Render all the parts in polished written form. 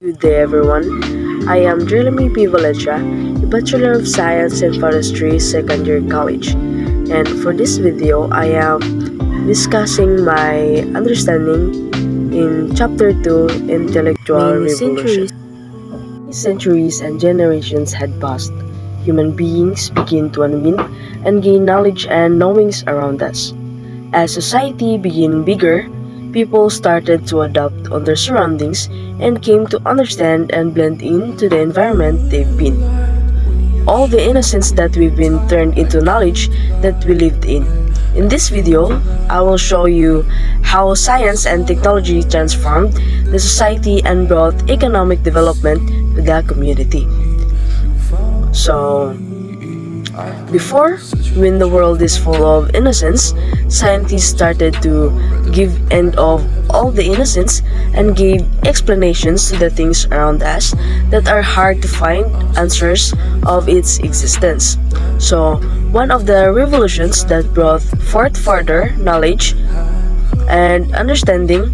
Good day, everyone. I am Jeremy P. Valencia, a Bachelor of Science in Forestry second year college. And for this video, I am discussing my understanding in Chapter 2 Intellectual Revolution. Centuries and generations had passed. Human beings began to unwind and gain knowledge and knowings around us. As society became bigger, people started to adapt on their surroundings and came to understand and blend into the environment they've been. All the innocence that we've been turned into knowledge that we lived in. In this video, I will show you how science and technology transformed the society and brought economic development to the community. So, before, when the world is full of innocence, scientists started to give end of all the innocence and gave explanations to the things around us that are hard to find answers of its existence. So, one of the revolutions that brought forth further knowledge and understanding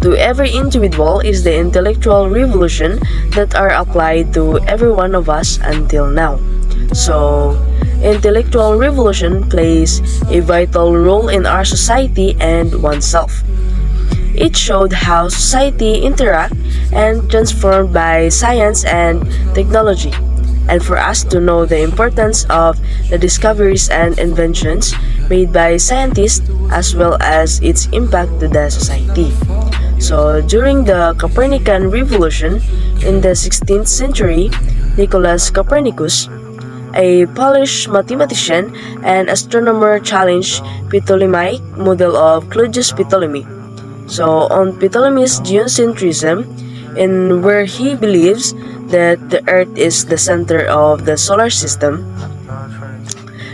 to every individual is the intellectual revolution that are applied to every one of us until now. So, intellectual revolution plays a vital role in our society and oneself. It showed how society interact and transformed by science and technology, and for us to know the importance of the discoveries and inventions made by scientists as well as its impact to the society. So, during the Copernican Revolution in the 16th century, Nicholas Copernicus, a Polish mathematician and astronomer, challenged Ptolemaic model of Claudius Ptolemy. So, on Ptolemy's geocentrism, in where he believes that the Earth is the center of the solar system,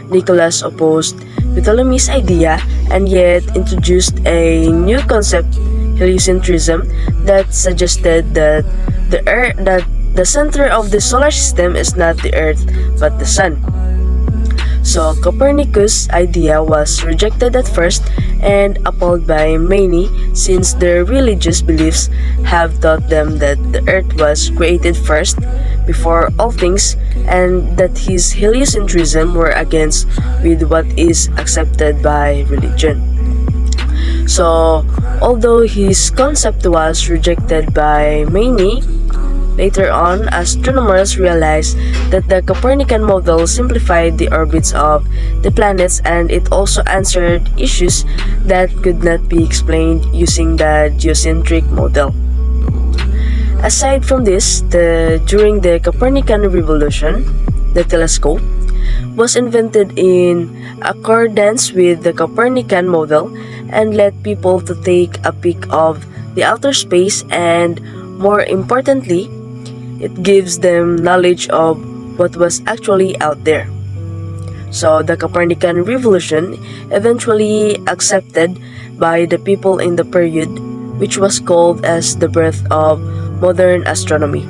Nicholas opposed Ptolemy's idea and yet introduced a new concept, heliocentrism, that suggested that the center of the solar system is not the Earth but the Sun. So Copernicus' idea was rejected at first and upheld by many, since their religious beliefs have taught them that the Earth was created first before all things, and that his heliocentrism were against with what is accepted by religion. So, although his concept was rejected by many, later on, astronomers realized that the Copernican model simplified the orbits of the planets, and it also answered issues that could not be explained using the geocentric model. Aside from this, during the Copernican revolution, the telescope was invented in accordance with the Copernican model and let people to take a peek of the outer space, and more importantly, it gives them knowledge of what was actually out there. So the Copernican revolution eventually accepted by the people in the period, which was called as the birth of modern astronomy.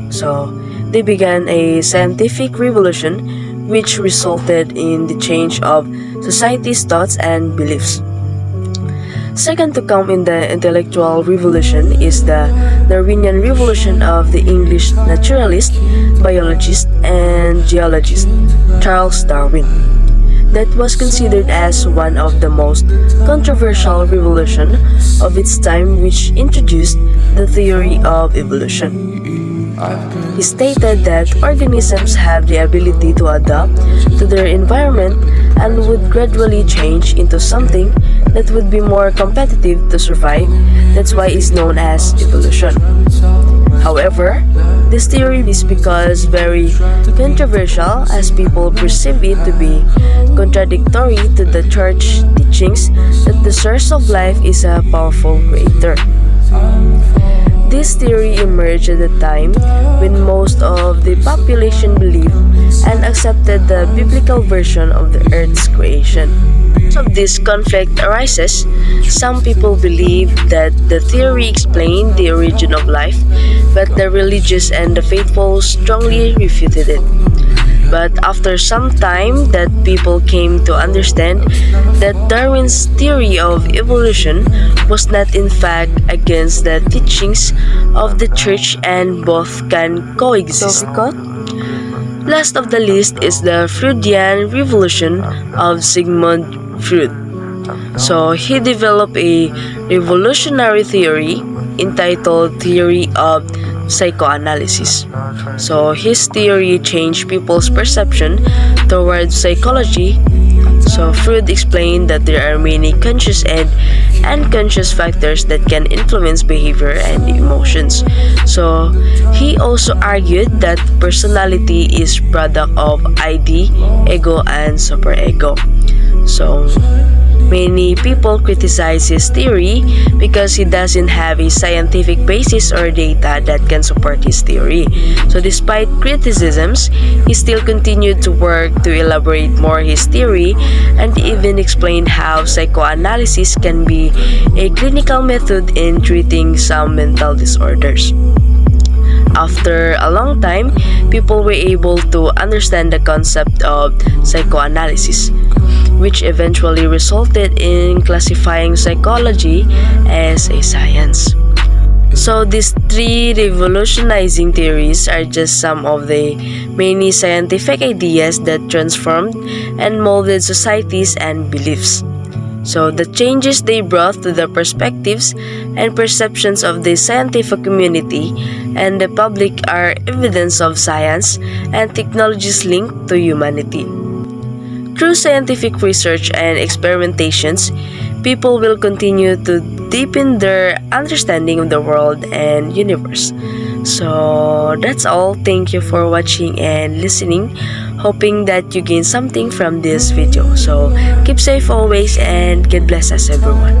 So they began a scientific revolution which resulted in the change of society's thoughts and beliefs. Second to come in the intellectual revolution is the Darwinian revolution of the English naturalist, biologist, and geologist Charles Darwin. That was considered as one of the most controversial revolution of its time, which introduced the theory of evolution. He stated that organisms have the ability to adapt to their environment and would gradually change into something that would be more competitive to survive. That's why it's known as evolution. However, this theory is because very controversial, as people perceive it to be contradictory to the church teachings that the source of life is a powerful creator. This theory emerged at a time when most of the population believed and accepted the biblical version of the Earth's creation. Of this conflict arises, some people believe that the theory explained the origin of life, but the religious and the faithful strongly refuted it. But after some time that people came to understand that Darwin's theory of evolution was not in fact against the teachings of the church and both can coexist. Last of the list is the Freudian revolution of Sigmund Freud. So he developed a revolutionary theory entitled Theory of Psychoanalysis. So his theory changed people's perception towards psychology. So Freud explained that there are many conscious and unconscious factors that can influence behavior and emotions. So he also argued that personality is product of ID, ego, and superego. So many people criticize his theory because he doesn't have a scientific basis or data that can support his theory. So despite criticisms, he still continued to work to elaborate more his theory and even explain how psychoanalysis can be a clinical method in treating some mental disorders. After a long time, people were able to understand the concept of psychoanalysis, which eventually resulted in classifying psychology as a science. So these three revolutionizing theories are just some of the many scientific ideas that transformed and molded societies and beliefs. So the changes they brought to the perspectives and perceptions of the scientific community and the public are evidence of science and technology's link to humanity. Through scientific research and experimentations, people will continue to deepen their understanding of the world and universe. So that's all. Thank you for watching and listening. Hoping that you gain something from this video. So keep safe always and God bless us everyone.